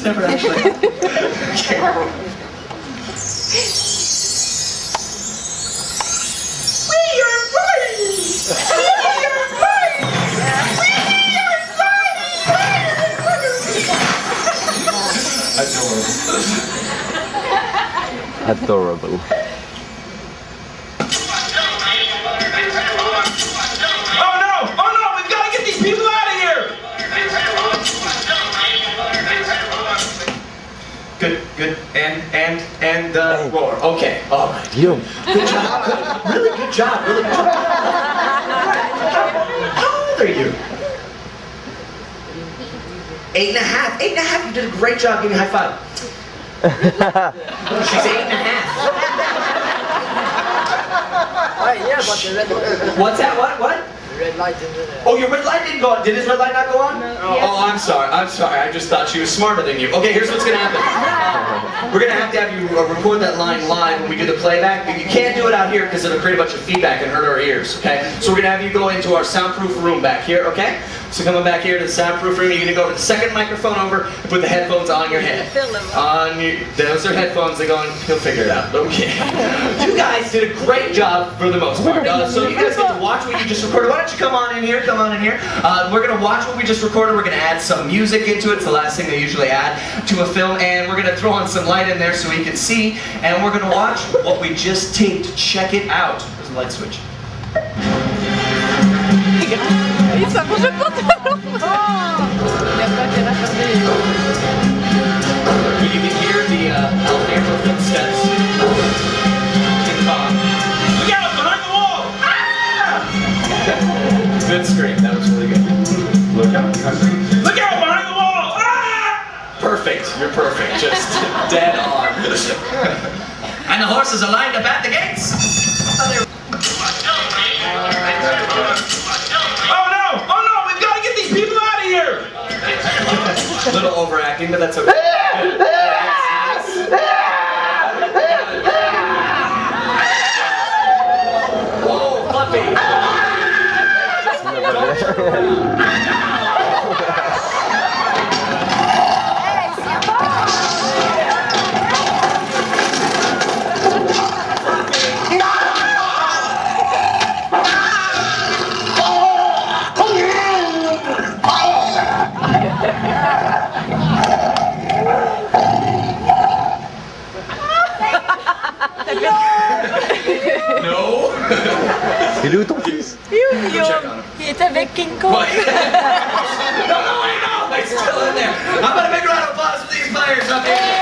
never actually. Adorable. Oh no! Oh no! We've got to get these people out of here! Good, good. And roar. Okay. All right. You. Good job. Good. Really good job. Really good job. How old are you? 8.5. 8.5. You did a great job. Give me a high five. She's 8.5. Yeah, but the red light. What's that? What? The red light didn't. Oh, your red light didn't go on. Did his red light not go on? No. Oh, I'm sorry. I just thought she was smarter than you. Okay, here's what's gonna happen. We're gonna have you record that line live when we do the playback. You can't do it out here because it'll create a bunch of feedback and hurt our ears. Okay? So we're gonna have you go into our soundproof room back here. Okay? So coming back here to the soundproof room, you're gonna go to the second microphone over and put the headphones on your head. Those are headphones. They're going. He'll figure it out. Okay. You guys did a great job for the most part. So you guys get to watch what you just recorded. Why don't you come on in here? Come on in here. We're gonna watch what we just recorded. We're gonna add some music into it. It's the last thing they usually add to a film, and we're gonna throw on some light in there so we can see. And we're gonna watch what we just taped. Check it out. There's a light switch. Il s'approche de pantalon. You can hear the Alabama footsteps. Look out! Behind the wall! Ah! Good scream. That was really good. Look out! Look out! Behind the wall! Ah! Perfect. You're perfect. Just dead on. And the horses are lined up at the gates. Oh no! Oh no! We've got to get these people out of here! A little overacting, but that's okay. Whoa, Fluffy! No! Il est où ton fils? Il est avec King Kong. No, I know! It's still in there. I'm gonna make a round of applause for these players up here.